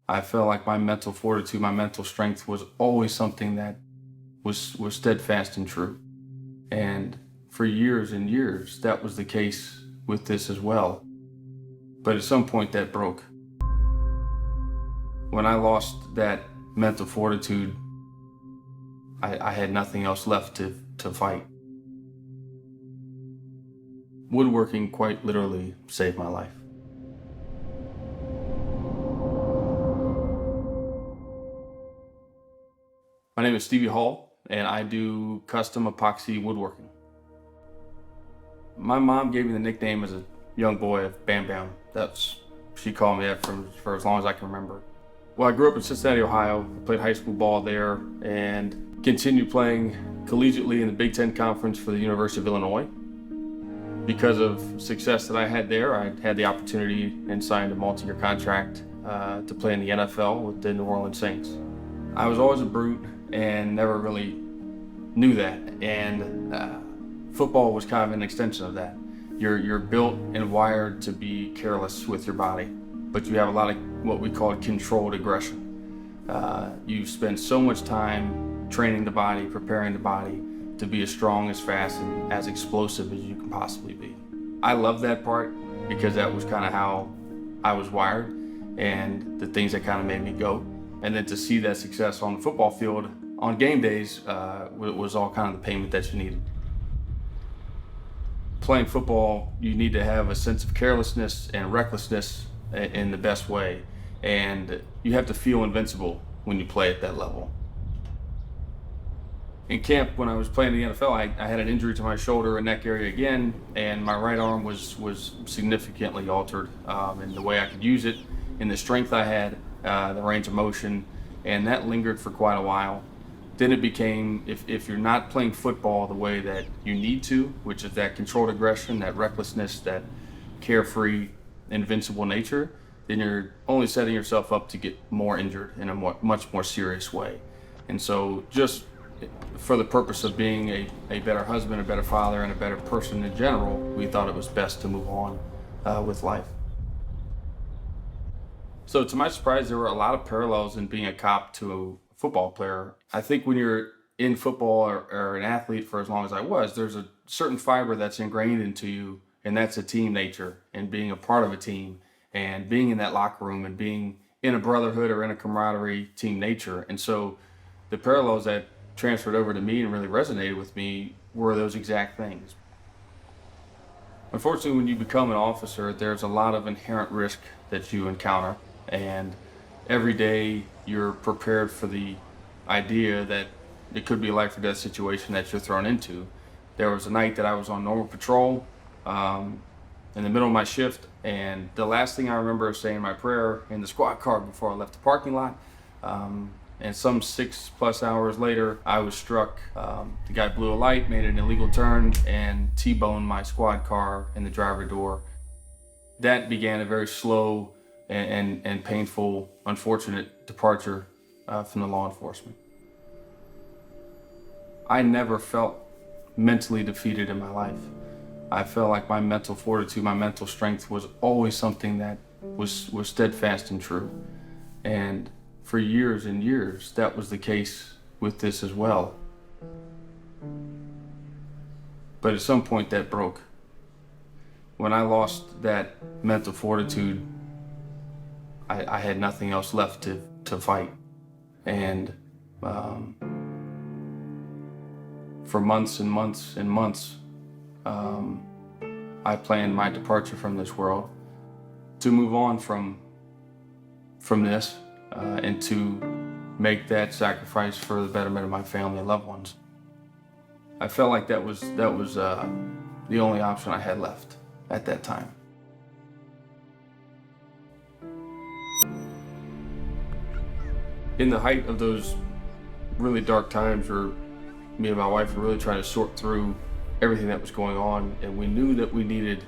I felt like my mental fortitude, my mental strength was always something that was steadfast and true. And for years and years, that was the case with this as well. But at some point that broke. When I lost that mental fortitude, I had nothing else left to fight. Woodworking quite literally saved my life. My name is Stevie Hull, and I do custom epoxy woodworking. My mom gave me the nickname as a young boy of Bam Bam. She called me that for as long as I can remember. Well, I grew up in Cincinnati, Ohio. I played high school ball there and continued playing collegiately in the Big Ten Conference for the University of Illinois. Because of success that I had there, I had the opportunity and signed a multi-year contract to play in the NFL with the New Orleans Saints. I was always a brute and never really knew that. And football was kind of an extension of that. You're built and wired to be careless with your body, but you have a lot of what we call controlled aggression. You spend so much time training the body, preparing the body to be as strong, as fast, and as explosive as you can possibly be. I love that part because that was kind of how I was wired and the things that kind of made me go. And then to see that success on the football field on game days was all kind of the payment that you needed. Playing football, you need to have a sense of carelessness and recklessness in the best way. And you have to feel invincible when you play at that level. In camp, when I was playing in the NFL, I had an injury to my shoulder and neck area again, and my right arm was significantly altered in the way I could use it, in the strength I had, the range of motion, and that lingered for quite a while. Then it became, if you're not playing football the way that you need to, which is that controlled aggression, that recklessness, that carefree, invincible nature, then you're only setting yourself up to get more injured in a much more serious way. And so just for the purpose of being a better husband, a better father, and a better person in general, we thought it was best to move on with life. So to my surprise, there were a lot of parallels in being a cop to a football player. I think when you're in football or an athlete for as long as I was, there's a certain fiber that's ingrained into you, and that's a team nature and being a part of a team and being in that locker room and being in a brotherhood or in a camaraderie team nature. And so the parallels that transferred over to me and really resonated with me were those exact things. Unfortunately, when you become an officer, there's a lot of inherent risk that you encounter, and every day you're prepared for the idea that it could be a life or death situation that you're thrown into. There was a night that I was on normal patrol in the middle of my shift, and the last thing I remember is saying my prayer in the squad car before I left the parking lot. And some 6+ hours later, I was struck. The guy blew a light, made an illegal turn, and T-boned my squad car in the driver door. That began a very slow and painful, unfortunate departure from the law enforcement. I never felt mentally defeated in my life. I felt like my mental fortitude, my mental strength was always something that was steadfast and true. And for years and years, that was the case with this as well. But at some point that broke. When I lost that mental fortitude, I had nothing else left to fight. And for months and months and months, I planned my departure from this world to move on from this and to make that sacrifice for the betterment of my family and loved ones. I felt like that was the only option I had left at that time. In the height of those really dark times where me and my wife were really trying to sort through everything that was going on, and we knew that we needed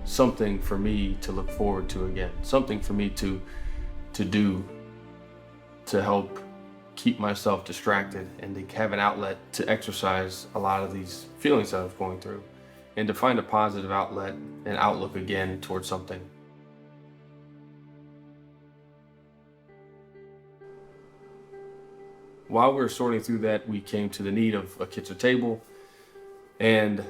something for me to look forward to again, something for me to do to help keep myself distracted and to have an outlet to exercise a lot of these feelings that I was going through, and to find a positive outlet and outlook again towards something. While we were sorting through that, we came to the need of a kitchen table, and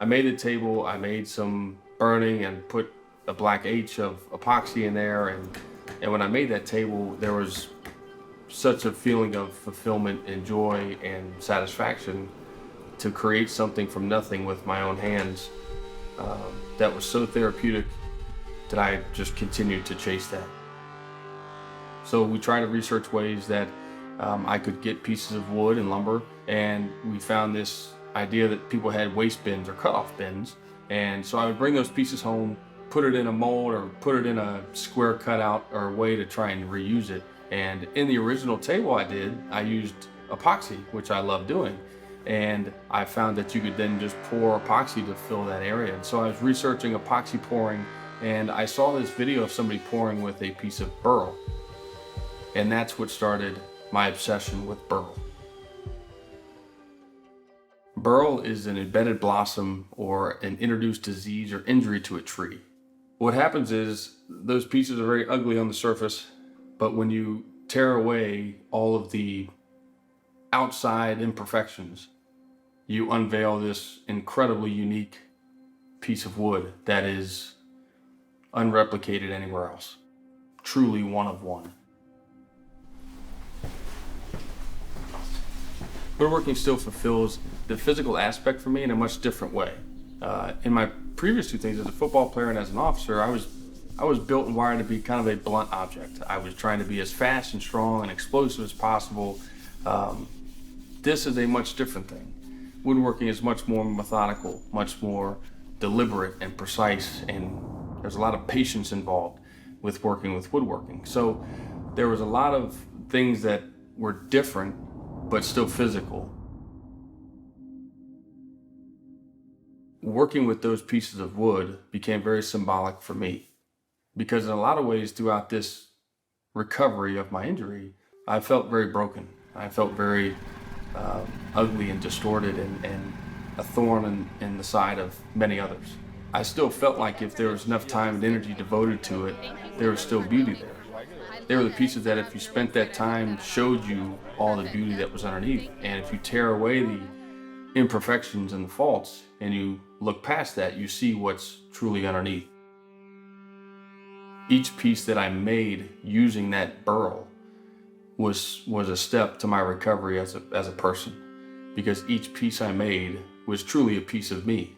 I made the table. I made some burning and put a black H of epoxy in there, and when I made that table, there was such a feeling of fulfillment and joy and satisfaction to create something from nothing with my own hands. That was so therapeutic that I just continued to chase that. So we tried to research ways that I could get pieces of wood and lumber, and we found this idea that people had waste bins or cutoff bins. And so I would bring those pieces home, put it in a mold or put it in a square cutout or a way to try and reuse it. And in the original table I used epoxy, which I love doing. And I found that you could then just pour epoxy to fill that area. And so I was researching epoxy pouring, and I saw this video of somebody pouring with a piece of burl. And that's what started my obsession with burl. Burl is an embedded blossom or an introduced disease or injury to a tree. What happens is those pieces are very ugly on the surface, but when you tear away all of the outside imperfections, you unveil this incredibly unique piece of wood that is unreplicated anywhere else. Truly one of one. Woodworking still fulfills the physical aspect for me in a much different way. In my previous two things, as a football player and as an officer, I was built and wired to be kind of a blunt object. I was trying to be as fast and strong and explosive as possible. This is a much different thing. Woodworking is much more methodical, much more deliberate and precise, and there's a lot of patience involved with working with woodworking. So there was a lot of things that were different, but still physical. Working with those pieces of wood became very symbolic for me, because in a lot of ways throughout this recovery of my injury, I felt very broken. I felt very ugly and distorted and a thorn in the side of many others. I still felt like if there was enough time and energy devoted to it, there was still beauty there. They were the pieces that if you spent that time showed you all the beauty that was underneath. And if you tear away the imperfections and the faults and you look past that, you see what's truly underneath. Each piece that I made using that burl was a step to my recovery as a person, because each piece I made was truly a piece of me.